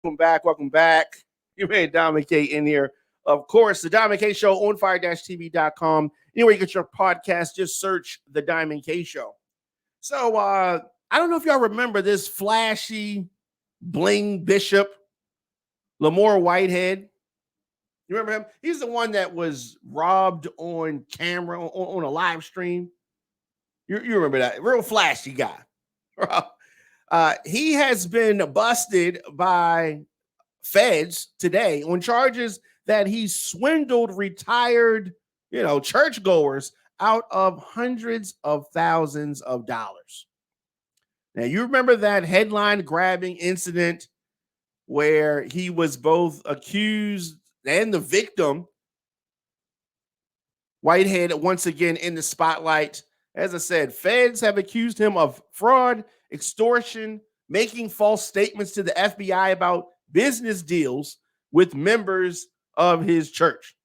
Welcome back. Welcome back. You made Dominic K in here. Of course, the Diamond K Show on fire-tv.com. Anywhere you get your podcast, just search the Diamond K Show. So I don't know if y'all remember this flashy bling bishop, Lamor Whitehead. You remember him? He's the one that was robbed on camera on a live stream. You remember that? Real flashy guy. He has been busted by feds today on charges that he swindled retired, churchgoers out of hundreds of thousands of dollars. Now, you remember that headline grabbing incident where he was both accused and the victim. Whitehead once again in the spotlight. As I said, feds have accused him of fraud, extortion, making false statements to the FBI about business deals with members of his church.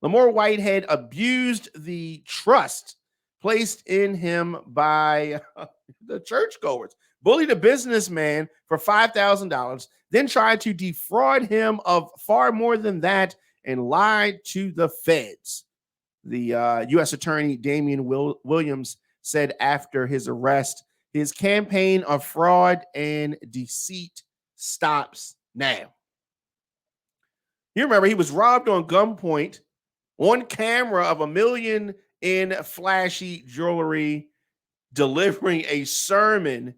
Lamor Whitehead abused the trust placed in him by the churchgoers, bullied a businessman for $5,000, then tried to defraud him of far more than that and lied to the feds. The U.S. Attorney Damian Williams said after his arrest, his campaign of fraud and deceit stops now. You remember he was robbed on gunpoint on camera of $1 million in flashy jewelry, delivering a sermon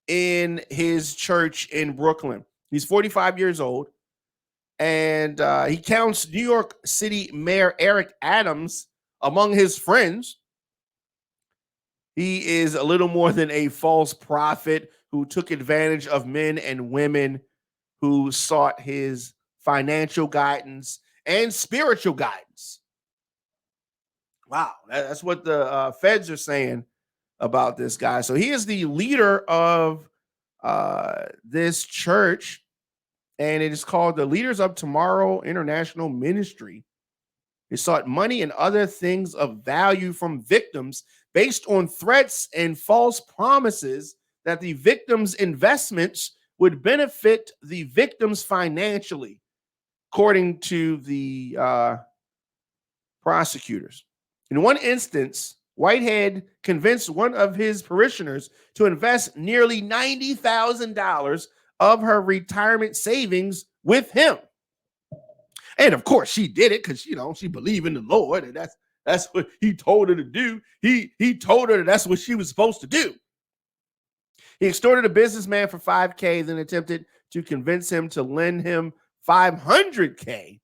in his church in Brooklyn. He's 45 years old, and he counts New York City Mayor Eric Adams among his friends. He is a little more than a false prophet who took advantage of men and women who sought his financial guidance and spiritual guidance. Wow, that's what the feds are saying about this guy. So he is the leader of this church, and it is called the Leaders of Tomorrow International Ministry. He sought money and other things of value from victims based on threats and false promises that the victims' investments would benefit the victims financially, according to the prosecutors. In one instance, Whitehead convinced one of his parishioners to invest nearly $90,000 of her retirement savings with him. And of course, she did it because she believed in the Lord, and that's what he told her to do. He told her that's what she was supposed to do. He extorted a businessman for $5,000, then attempted to convince him to lend him $500,000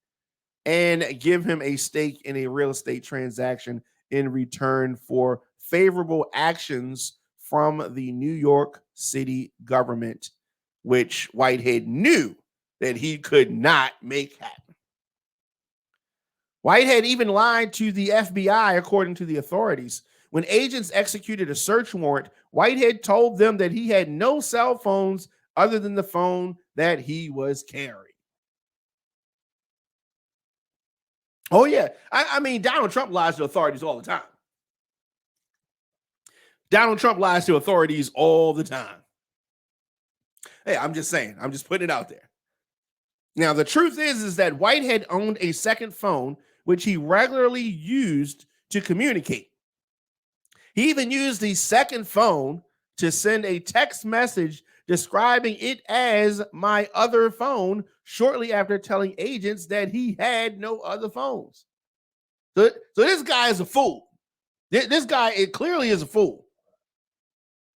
and give him a stake in a real estate transaction in return for favorable actions from the New York City government, which Whitehead knew that he could not make happen. Whitehead even lied to the FBI, according to the authorities. When agents executed a search warrant, Whitehead told them that he had no cell phones other than the phone that he was carrying. Oh, yeah. I mean, Donald Trump lies to authorities all the time. Donald Trump lies to authorities all the time. Hey, I'm just saying. I'm just putting it out there. Now, the truth is that Whitehead owned a second phone, which he regularly used to communicate. He even used the second phone to send a text message describing it as my other phone shortly after telling agents that he had no other phones. So this guy is a fool. This guy, it clearly is a fool.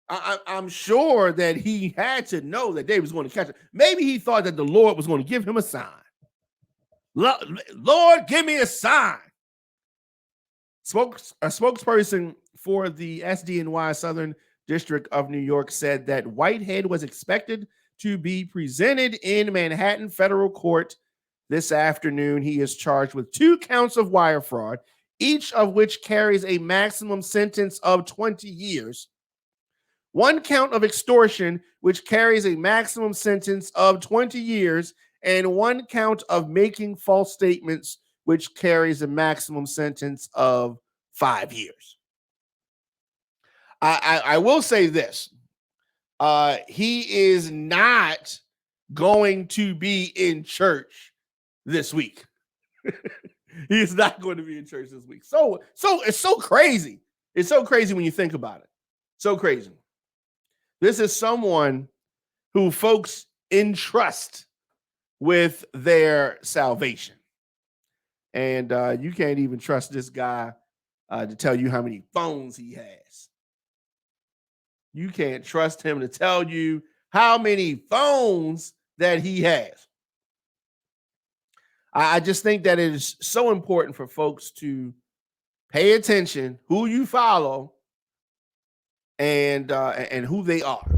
I'm sure that he had to know that David was going to catch it. Maybe he thought that the Lord was going to give him a sign. Lord, give me a sign. A spokesperson for the SDNY Southern District of New York said that Whitehead was expected to be presented in Manhattan federal court this afternoon. He is charged with 2 counts of wire fraud, each of which carries a maximum sentence of 20 years. 1 count of extortion, which carries a maximum sentence of 20 years, and 1 count of making false statements, which carries a maximum sentence of 5 years. I will say this. He is not going to be in church this week. He's not going to be in church this week. So it's so crazy. It's so crazy when you think about it. So crazy. This is someone who folks entrust with their salvation. And you can't even trust this guy to tell you how many phones he has. You can't trust him to tell you how many phones that he has. I just think that it is so important for folks to pay attention who you follow and who they are.